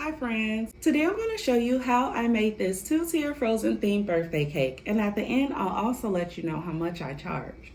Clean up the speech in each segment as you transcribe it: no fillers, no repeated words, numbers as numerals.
Hi friends, today I'm going to show you how I made this two-tier frozen themed birthday cake, and at the end I'll also let you know how much I charge.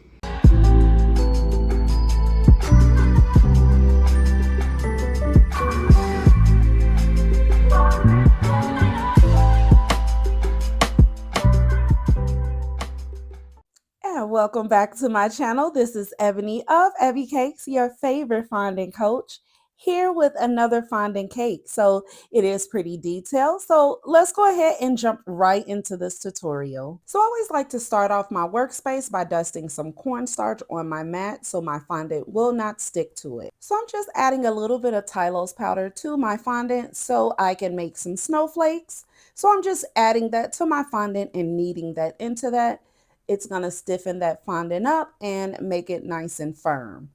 And welcome back to my channel. This is Ebony of Ebby Cakes, your favorite fondant coach, here with another fondant cake. So it is pretty detailed. So let's go ahead and jump right into this tutorial. So I always like to start off my workspace by dusting some cornstarch on my mat so my fondant will not stick to it. So I'm just adding a little bit of Tylose powder to my fondant so I can make some snowflakes. So I'm just adding that to my fondant and kneading that into that. It's going to stiffen that fondant up and make it nice and firm.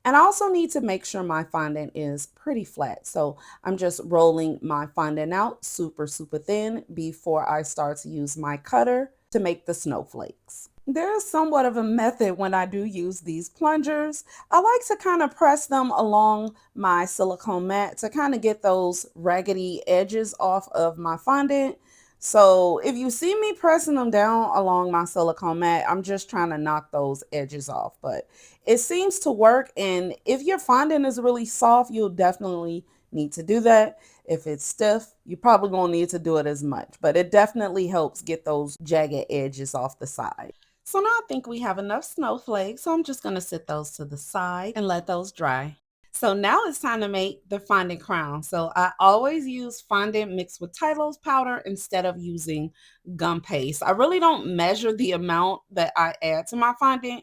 And I also need to make sure my fondant is pretty flat. So I'm just rolling my fondant out super thin before I start to use my cutter to make the snowflakes. There's somewhat of a method when I do use these plungers. I like to kind of press them along my silicone mat to kind of get those raggedy edges off of my fondant. So if you see me pressing them down along my silicone mat, I'm just trying to knock those edges off. But it seems to work, and if your fondant is really soft, you'll definitely need to do that. If it's stiff, you probably won't need to do it as much, but it definitely helps get those jagged edges off the side. So now I think we have enough snowflakes, so I'm just going to set those to the side and let those dry. So now it's time to make the fondant crown. So I always use fondant mixed with Tylose powder instead of using gum paste. I really don't measure the amount that I add to my fondant.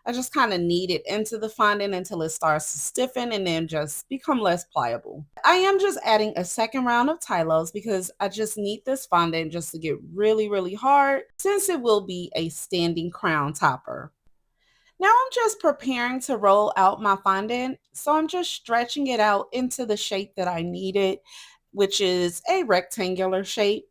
I just kind of knead it into the fondant until it starts to stiffen and then just become less pliable. I am just adding a second round of Tylose because I just need this fondant just to get really hard since it will be a standing crown topper. Now I'm just preparing to roll out my fondant. So I'm just stretching it out into the shape that I needed, which is a rectangular shape.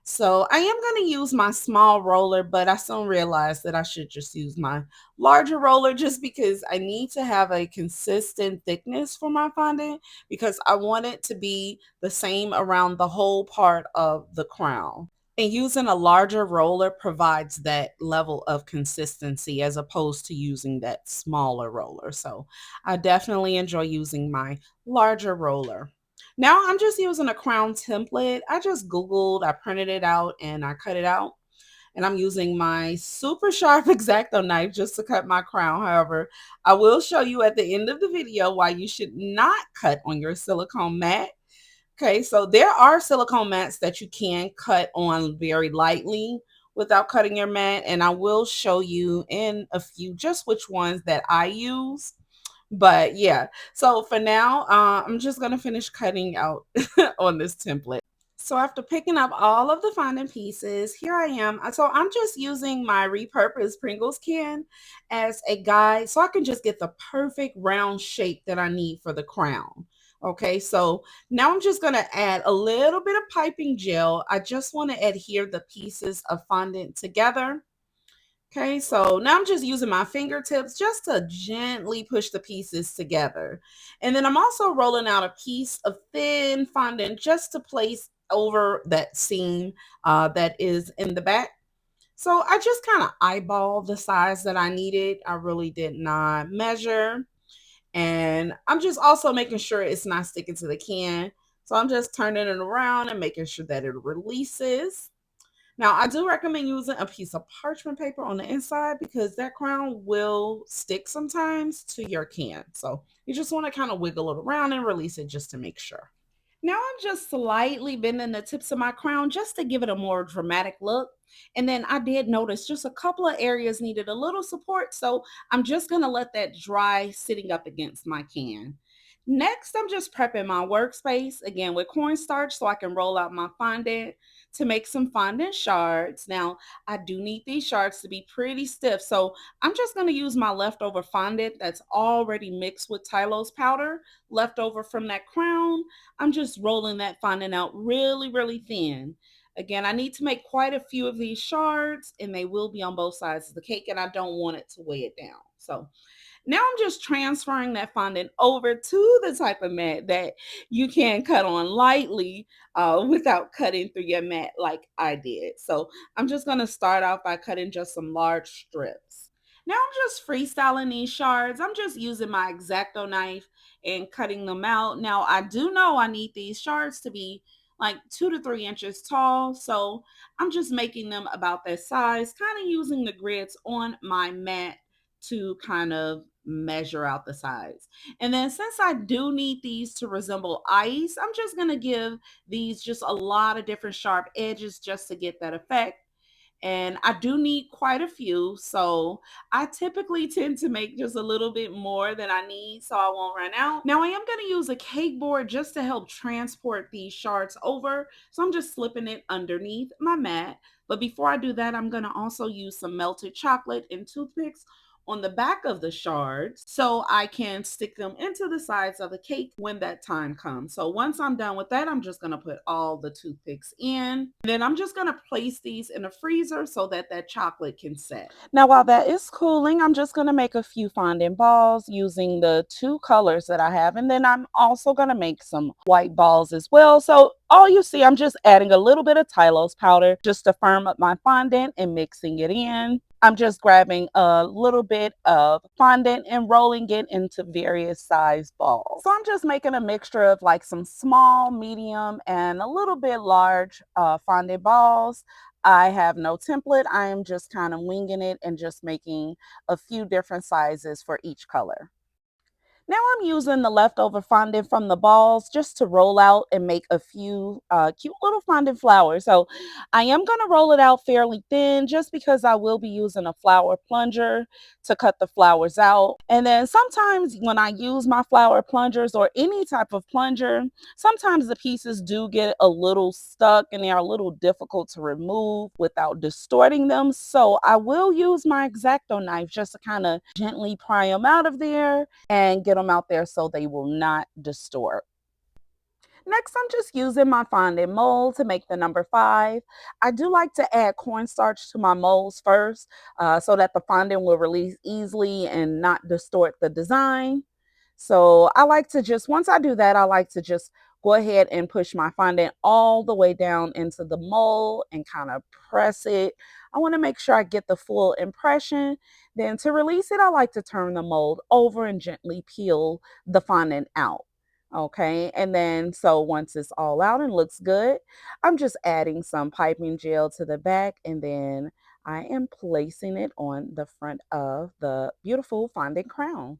So I am going to use my small roller, but I soon realized that I should just use my larger roller just because I need to have a consistent thickness for my fondant because I want it to be the same around the whole part of the crown. And using a larger roller provides that level of consistency as opposed to using that smaller roller. So I definitely enjoy using my larger roller. Now I'm just using a crown template. I just Googled, I printed it out, and I cut it out. And I'm using my super sharp X-Acto knife just to cut my crown. However, I will show you at the end of the video why you should not cut on your silicone mat. Okay, so there are silicone mats that you can cut on very lightly without cutting your mat, and I will show you in a few just which ones that I use. But yeah, so for now, I'm just gonna finish cutting out on this template. So after picking up all of the fondant pieces, here I am. So I'm just using my repurposed Pringles can as a guide so I can just get the perfect round shape that I need for the crown. Okay, so now I'm just going to add a little bit of piping gel. I just want to adhere the pieces of fondant together. Okay, so now I'm just using my fingertips just to gently push the pieces together. And then I'm also rolling out a piece of thin fondant just to place over that seam that is in the back. So I just kind of eyeball the size that I needed. I really did not measure. And I'm just also making sure it's not sticking to the can. So I'm just turning it around and making sure that it releases. Now, I do recommend using a piece of parchment paper on the inside because that crown will stick sometimes to your can. So you just want to kind of wiggle it around and release it just to make sure. Now I'm just slightly bending the tips of my crown just to give it a more dramatic look. And then I did notice just a couple of areas needed a little support. So I'm just going to let that dry sitting up against my can. Next, I'm just prepping my workspace again with cornstarch so I can roll out my fondant to make some fondant shards. Now, I do need these shards to be pretty stiff. So I'm just going to use my leftover fondant that's already mixed with Tylose powder left over from that crown. I'm just rolling that fondant out really thin. Again, I need to make quite a few of these shards and they will be on both sides of the cake and I don't want it to weigh it down. So Now I'm just transferring that fondant over to the type of mat that you can cut on lightly without cutting through your mat like I did. So I'm just going to start off by cutting just some large strips. Now I'm just freestyling these shards. I'm just using my X-Acto knife and cutting them out. Now I do know I need these shards to be like 2 to 3 inches tall. So I'm just making them about that size, kind of using the grids on my mat to kind of measure out the size. And then since I do need these to resemble ice, I'm just going to give these just a lot of different sharp edges just to get that effect. And I do need quite a few. So I typically tend to make just a little bit more than I need so I won't run out. Now I am going to use a cake board just to help transport these shards over. So I'm just slipping it underneath my mat. But before I do that, I'm going to also use some melted chocolate and toothpicks on the back of the shards so I can stick them into the sides of the cake when that time comes. So once I'm done with that, I'm just going to put all the toothpicks in. Then I'm just going to place these in a freezer so that that chocolate can set. Now, while that is cooling, I'm just going to make a few fondant balls using the two colors that I have. And then I'm also going to make some white balls as well. So all you see, I'm just adding a little bit of Tylose powder just to firm up my fondant and mixing it in. I'm just grabbing a little bit of fondant and rolling it into various size balls. So I'm just making a mixture of like some small, medium, and a little bit large fondant balls. I have no template. I am just kind of winging it and just making a few different sizes for each color. Now I'm using the leftover fondant from the balls just to roll out and make a few cute little fondant flowers. So I am going to roll it out fairly thin just because I will be using a flower plunger to cut the flowers out. And then sometimes when I use my flower plungers or any type of plunger, sometimes the pieces do get a little stuck and they are a little difficult to remove without distorting them. So I will use my X-Acto knife just to kind of gently pry them out of there and get them out there so they will not distort. Next, I'm just using my fondant mold to make the number 5. I do like to add cornstarch to my molds first so that the fondant will release easily and not distort the design. So I like to just, once I do that, I like to just go ahead and push my fondant all the way down into the mold and kind of press it. I want to make sure I get the full impression. Then to release it, I like to turn the mold over and gently peel the fondant out. Okay, and then so once it's all out and looks good, I'm just adding some piping gel to the back and then I am placing it on the front of the beautiful fondant crown.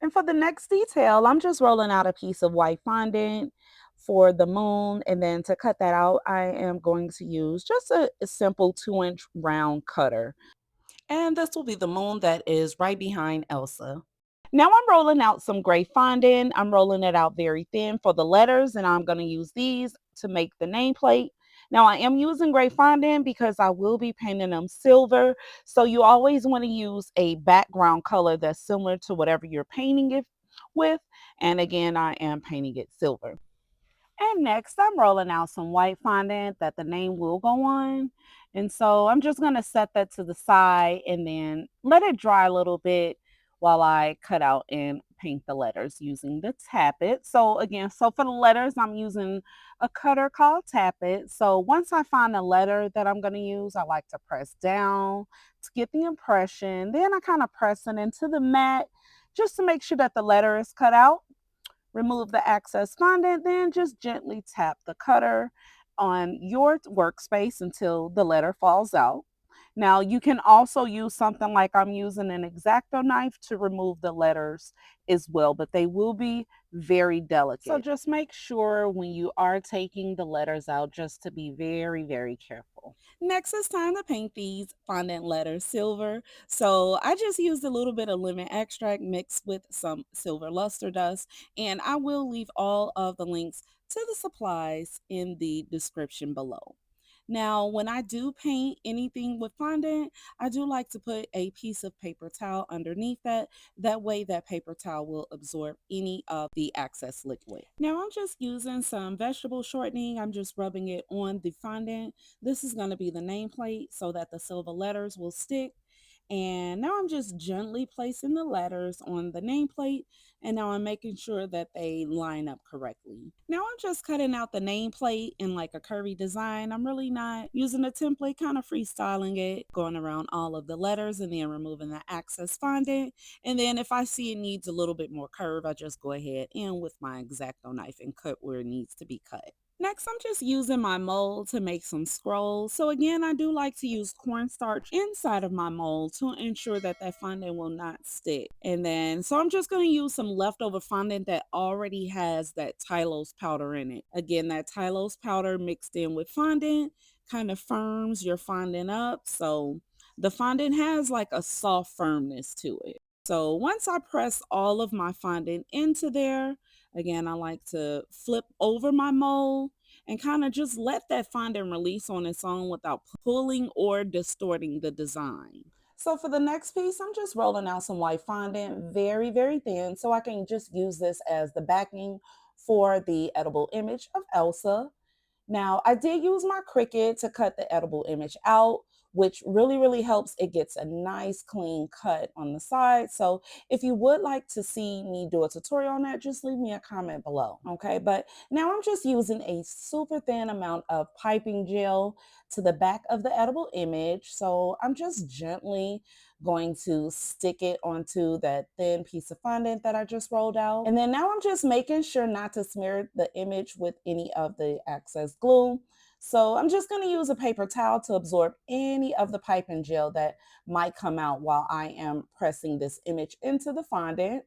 And for the next detail, I'm just rolling out a piece of white fondant for the moon. And then to cut that out, I am going to use just a simple 2-inch round cutter. And this will be the moon that is right behind Elsa. Now I'm rolling out some gray fondant. I'm rolling it out very thin for the letters, and I'm going to use these to make the nameplate. Now I am using gray fondant because I will be painting them silver. So you always want to use a background color that's similar to whatever you're painting it with. And again, I am painting it silver. And next, I'm rolling out some white fondant that the name will go on. And so I'm just going to set that to the side and then let it dry a little bit while I cut out and paint the letters using the Tap It. So again, so for the letters, I'm using a cutter called Tap It. So once I find a letter that I'm going to use, I like to press down to get the impression. Then I kind of press it into the mat just to make sure that the letter is cut out. Remove the excess fondant, then just gently tap the cutter on your workspace until the letter falls out. Now, you can also use something like I'm using an X-Acto knife to remove the letters as well, but they will be very delicate. So just make sure when you are taking the letters out just to be very, very careful. Next, it's time to paint these fondant letters silver. So I just used a little bit of lemon extract mixed with some silver luster dust, and I will leave all of the links to the supplies in the description below. Now, when I do paint anything with fondant, I do like to put a piece of paper towel underneath that. That way that paper towel will absorb any of the excess liquid. Now I'm just using some vegetable shortening. I'm just rubbing it on the fondant. This is going to be the nameplate so that the silver letters will stick. And now I'm just gently placing the letters on the nameplate, and now I'm making sure that they line up correctly. Now I'm just cutting out the nameplate in like a curvy design. I'm really not using a template, kind of freestyling it, going around all of the letters and then removing the access fondant. And then if I see it needs a little bit more curve, I just go ahead and with my X-Acto knife and cut where it needs to be cut. Next, I'm just using my mold to make some scrolls. So again, I do like to use cornstarch inside of my mold to ensure that that fondant will not stick. And then, so I'm just going to use some leftover fondant that already has that Tylose powder in it. Again, that Tylose powder mixed in with fondant kind of firms your fondant up. So the fondant has like a soft firmness to it. So once I press all of my fondant into there, again, I like to flip over my mold and kind of just let that fondant release on its own without pulling or distorting the design. So for the next piece, I'm just rolling out some white fondant very, very thin so I can just use this as the backing for the edible image of Elsa. Now, I did use my Cricut to cut the edible image out, which really, really helps. It gets a nice clean cut on the side. So if you would like to see me do a tutorial on that, just leave me a comment below, okay? But now I'm just using a super thin amount of piping gel to the back of the edible image. So I'm just gently going to stick it onto that thin piece of fondant that I just rolled out. And then now I'm just making sure not to smear the image with any of the excess glue. So I'm just going to use a paper towel to absorb any of the piping gel that might come out while I am pressing this image into the fondant.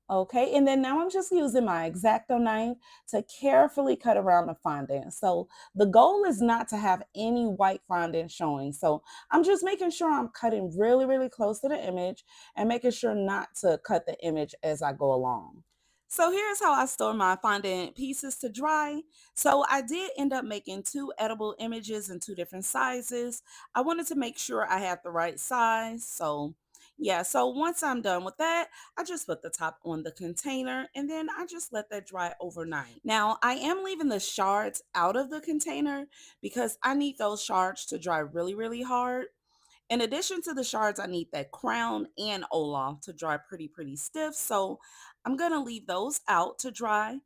Okay, and then now I'm just using my X-Acto knife to carefully cut around the fondant. So the goal is not to have any white fondant showing. So I'm just making sure I'm cutting really, really close to the image and making sure not to cut the image as I go along. So here's how I store my fondant pieces to dry. So I did end up making two edible images in two different sizes. I wanted to make sure I had the right size. So yeah, so once I'm done with that, I just put the top on the container and then I just let that dry overnight. Now, I am leaving the shards out of the container because I need those shards to dry really, really hard. In addition to the shards, I need that crown and Olaf to dry pretty stiff. So I'm going to leave those out to dry.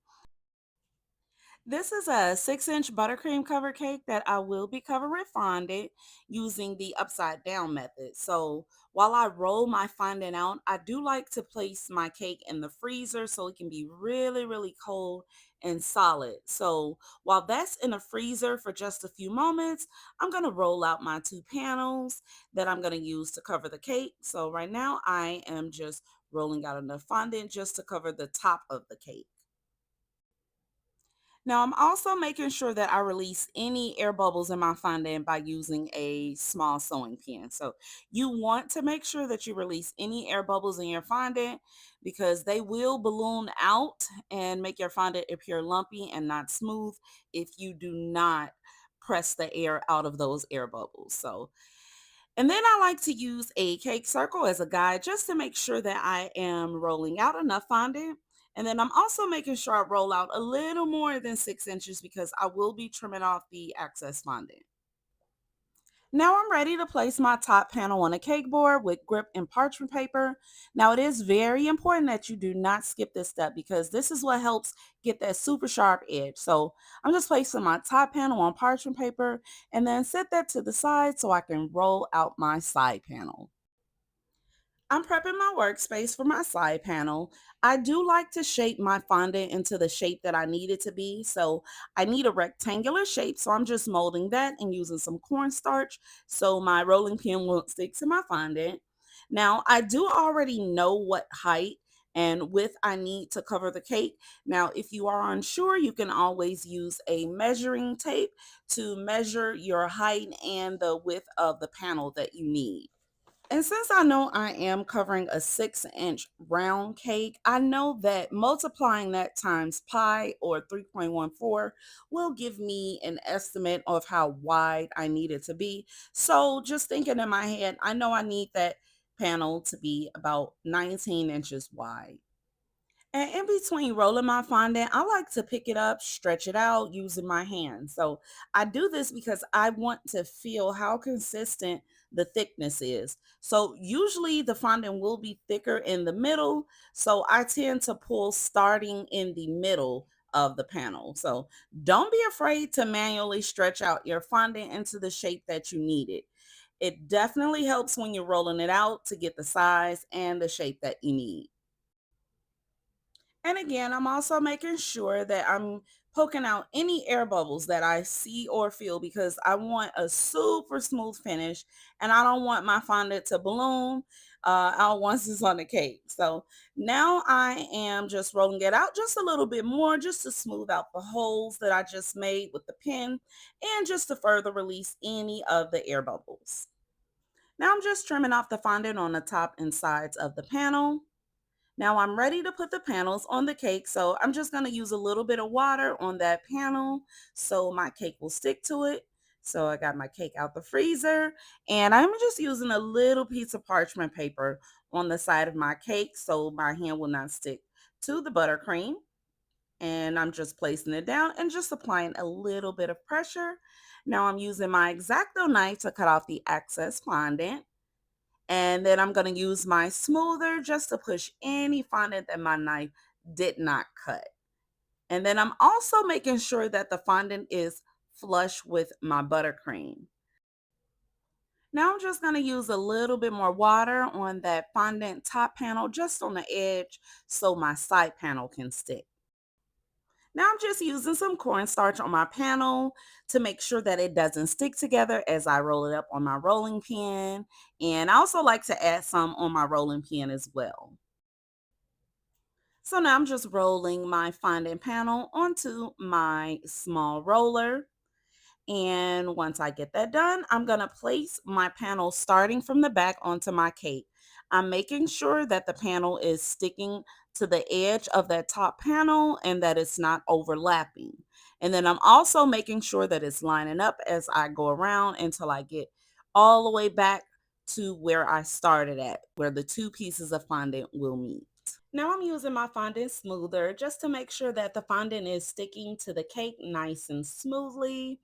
This is a 6-inch buttercream cover cake that I will be covering with fondant using the upside down method. So while I roll my fondant out, I do like to place my cake in the freezer so it can be really, really cold and solid. So while that's in the freezer for just a few moments, I'm going to roll out my two panels that I'm going to use to cover the cake. So right now I am just rolling out enough fondant just to cover the top of the cake. Now, I'm also making sure that I release any air bubbles in my fondant by using a small sewing pin. So you want to make sure that you release any air bubbles in your fondant because they will balloon out and make your fondant appear lumpy and not smooth if you do not press the air out of those air bubbles. So and then I like to use a cake circle as a guide just to make sure that I am rolling out enough fondant. And then I'm also making sure I roll out a little more than 6 inches because I will be trimming off the excess fondant. Now I'm ready to place my top panel on a cake board with grip and parchment paper. Now it is very important that you do not skip this step because this is what helps get that super sharp edge. So I'm just placing my top panel on parchment paper and then set that to the side so I can roll out my side panel. I'm prepping my workspace for my side panel. I do like to shape my fondant into the shape that I need it to be. So I need a rectangular shape. So I'm just molding that and using some cornstarch so my rolling pin won't stick to my fondant. Now I do already know what height and width I need to cover the cake. Now, if you are unsure, you can always use a measuring tape to measure your height and the width of the panel that you need. And since I know I am covering a 6-inch round cake, I know that multiplying that times pi or 3.14 will give me an estimate of how wide I need it to be. So just thinking in my head, I know I need that panel to be about 19 inches wide. And in between rolling my fondant, I like to pick it up, stretch it out using my hands. So I do this because I want to feel how consistent the thickness is. So usually the fondant will be thicker in the middle. So I tend to pull starting in the middle of the panel. So don't be afraid to manually stretch out your fondant into the shape that you need it. It definitely helps when you're rolling it out to get the size and the shape that you need. And again, I'm also making sure that I'm poking out any air bubbles that I see or feel because I want a super smooth finish and I don't want my fondant to balloon out once it's on the cake. So now I am just rolling it out just a little bit more just to smooth out the holes that I just made with the pen and just to further release any of the air bubbles. Now I'm just trimming off the fondant on the top and sides of the panel. Now I'm ready to put the panels on the cake. So I'm just going to use a little bit of water on that panel so my cake will stick to it. So I got my cake out the freezer and I'm just using a little piece of parchment paper on the side of my cake so my hand will not stick to the buttercream. And I'm just placing it down and just applying a little bit of pressure. Now I'm using my X-Acto knife to cut off the excess fondant. And then I'm going to use my smoother just to push any fondant that my knife did not cut. And then I'm also making sure that the fondant is flush with my buttercream. Now I'm just going to use a little bit more water on that fondant top panel just on the edge so my side panel can stick. Now I'm just using some cornstarch on my panel to make sure that it doesn't stick together as I roll it up on my rolling pin. And I also like to add some on my rolling pin as well. So now I'm just rolling my fondant panel onto my small roller. And once I get that done, I'm going to place my panel starting from the back onto my cake. I'm making sure that the panel is sticking to the edge of that top panel and that it's not overlapping. And then I'm also making sure that it's lining up as I go around until I get all the way back to where I started at, where the two pieces of fondant will meet. Now I'm using my fondant smoother just to make sure that the fondant is sticking to the cake nice and smoothly.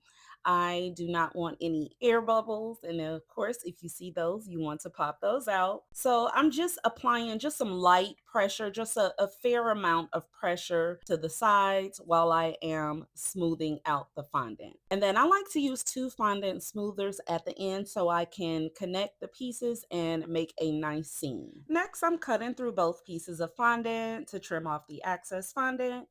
I do not want any air bubbles. And of course, if you see those, you want to pop those out. So I'm just applying just some light pressure, just a fair amount of pressure to the sides while I am smoothing out the fondant. And then I like to use two fondant smoothers at the end so I can connect the pieces and make a nice seam. Next, I'm cutting through both pieces of fondant to trim off the excess fondant.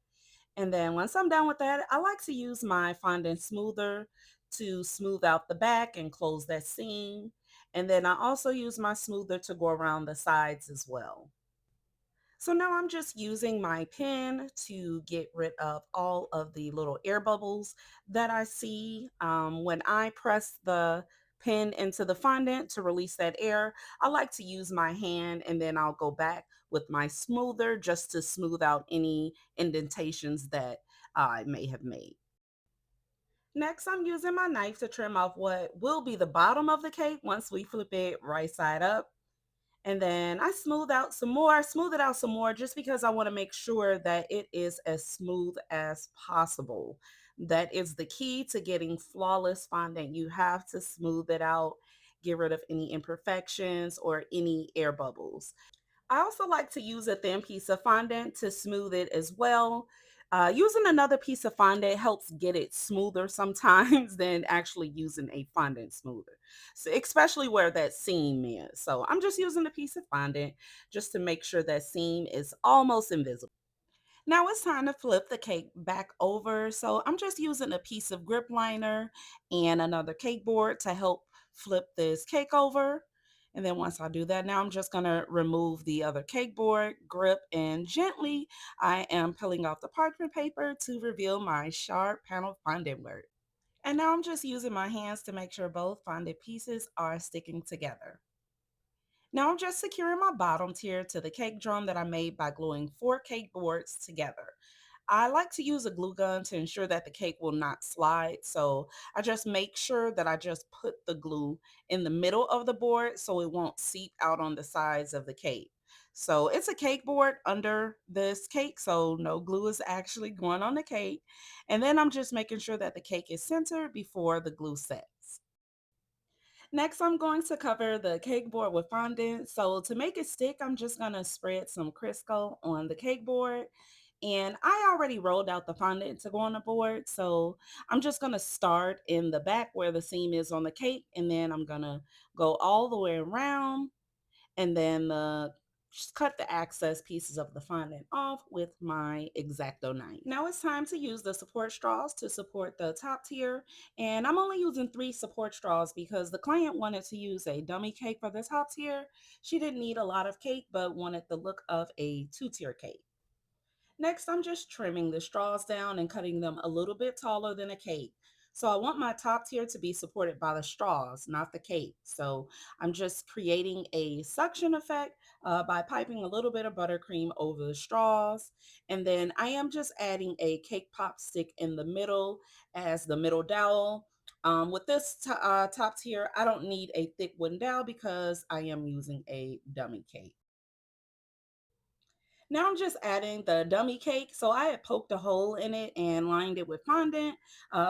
And then once I'm done with that, I like to use my fondant smoother to smooth out the back and close that seam. And then I also use my smoother to go around the sides as well. So now I'm just using my pen to get rid of all of the little air bubbles that I see. When I press the pen into the fondant to release that air, I like to use my hand and then I'll go back with my smoother just to smooth out any indentations that I may have made. Next, I'm using my knife to trim off what will be the bottom of the cake once we flip it right side up. And then I smooth it out some more just because I want to make sure that it is as smooth as possible. That is the key to getting flawless fondant. You have to smooth it out, get rid of any imperfections or any air bubbles. I also like to use a thin piece of fondant to smooth it as well. Using another piece of fondant helps get it smoother sometimes than actually using a fondant smoother, so especially where that seam is. So I'm just using a piece of fondant just to make sure that seam is almost invisible. Now it's time to flip the cake back over. So I'm just using a piece of grip liner and another cake board to help flip this cake over. And then once I do that, now I'm just going to remove the other cake board, grip, and gently I am peeling off the parchment paper to reveal my sharp panel fondant work. And now I'm just using my hands to make sure both fondant pieces are sticking together. Now I'm just securing my bottom tier to the cake drum that I made by gluing 4 cake boards together. I like to use a glue gun to ensure that the cake will not slide. So I just make sure that I just put the glue in the middle of the board so it won't seep out on the sides of the cake. So it's a cake board under this cake, so no glue is actually going on the cake. And then I'm just making sure that the cake is centered before the glue sets. Next, I'm going to cover the cake board with fondant. So to make it stick, I'm just going to spread some Crisco on the cake board. And I already rolled out the fondant to go on the board. So I'm just going to start in the back where the seam is on the cake. And then I'm going to go all the way around and then just cut the excess pieces of the fondant off with my X-Acto knife. Now it's time to use the support straws to support the top tier, and I'm only using 3 support straws because the client wanted to use a dummy cake for the top tier. She didn't need a lot of cake but wanted the look of a 2-tier cake. Next, I'm just trimming the straws down and cutting them a little bit taller than a cake. So I want my top tier to be supported by the straws, not the cake. So I'm just creating a suction effect by piping a little bit of buttercream over the straws. And then I am just adding a cake pop stick in the middle as the middle dowel. With this top tier, I don't need a thick wooden dowel because I am using a dummy cake. Now I'm just adding the dummy cake. So I had poked a hole in it and lined it with fondant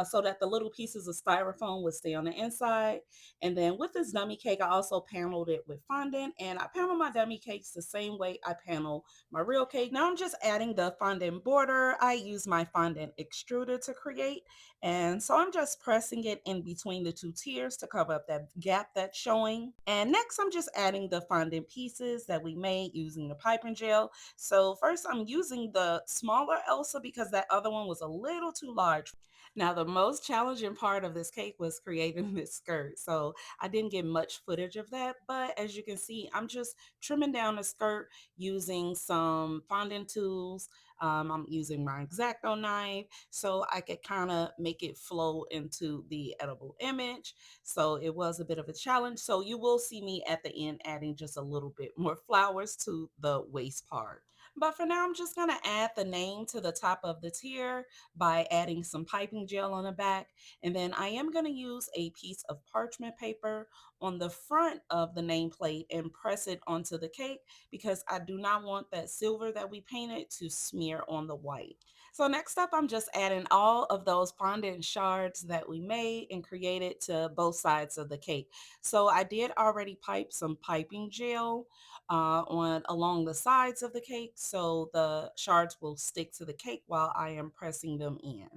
so that the little pieces of styrofoam would stay on the inside. And then with this dummy cake, I also paneled it with fondant, and I panel my dummy cakes the same way I panel my real cake. Now I'm just adding the fondant border. I use my fondant extruder to create. And so I'm just pressing it in between the 2 tiers to cover up that gap that's showing. And next I'm just adding the fondant pieces that we made using the piping gel. So first I'm using the smaller Elsa because that other one was a little too large. Now the most challenging part of this cake was creating this skirt. So I didn't get much footage of that, but as you can see, I'm just trimming down the skirt using some fondant tools. I'm using my X-Acto knife so I could kind of make it flow into the edible image. So it was a bit of a challenge. So you will see me at the end adding just a little bit more flowers to the waist part. But for now, I'm just going to add the name to the top of the tier by adding some piping gel on the back. And then I am going to use a piece of parchment paper on the front of the nameplate and press it onto the cake because I do not want that silver that we painted to smear on the white. So next up, I'm just adding all of those fondant shards that we made and created to both sides of the cake. So I did already pipe some piping gel on along the sides of the cake so the shards will stick to the cake while I am pressing them in.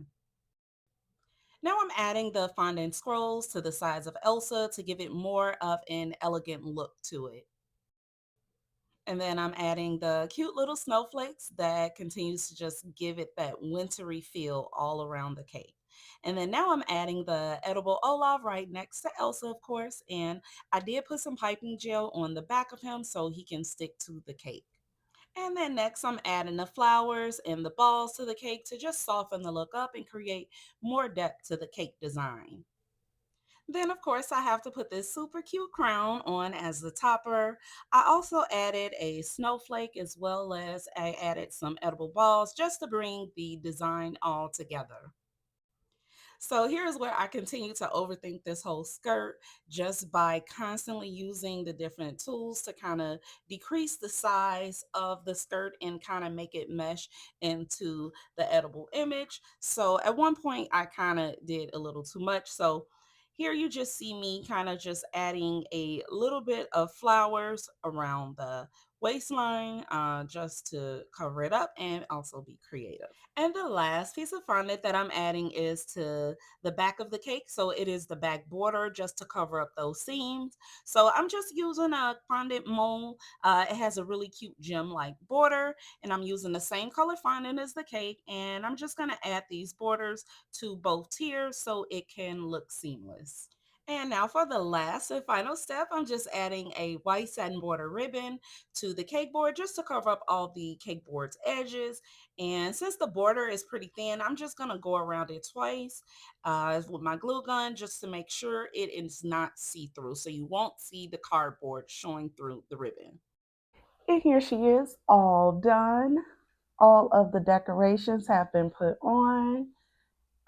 Now I'm adding the fondant scrolls to the sides of Elsa to give it more of an elegant look to it. And then I'm adding the cute little snowflakes that continues to just give it that wintry feel all around the cake. And then now I'm adding the edible Olaf right next to Elsa, of course. And I did put some piping gel on the back of him so he can stick to the cake. And then next I'm adding the flowers and the balls to the cake to just soften the look up and create more depth to the cake design. Then of course I have to put this super cute crown on as the topper. I also added a snowflake as well as I added some edible balls just to bring the design all together. So here's where I continue to overthink this whole skirt just by constantly using the different tools to kind of decrease the size of the skirt and kind of make it mesh into the edible image. So at one point I kind of did a little too much. So here you just see me kind of just adding a little bit of flowers around the waistline just to cover it up and also be creative. And the last piece of fondant that I'm adding is to the back of the cake. So it is the back border just to cover up those seams. So I'm just using a fondant mold. It has a really cute gem-like border, and I'm using the same color fondant as the cake. And I'm just going to add these borders to both tiers so it can look seamless. And now for the last and final step, I'm just adding a white satin border ribbon to the cake board just to cover up all the cake board's edges. And since the border is pretty thin, I'm just going to go around it twice with my glue gun just to make sure it is not see-through. So you won't see the cardboard showing through the ribbon. And here she is, all done. All of the decorations have been put on.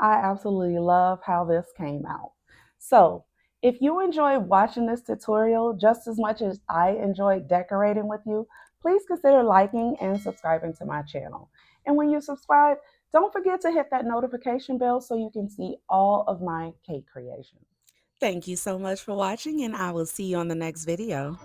I absolutely love how this came out. So, if you enjoyed watching this tutorial just as much as I enjoyed decorating with you, please consider liking and subscribing to my channel. And when you subscribe, don't forget to hit that notification bell so you can see all of my cake creations. Thank you so much for watching, and I will see you on the next video.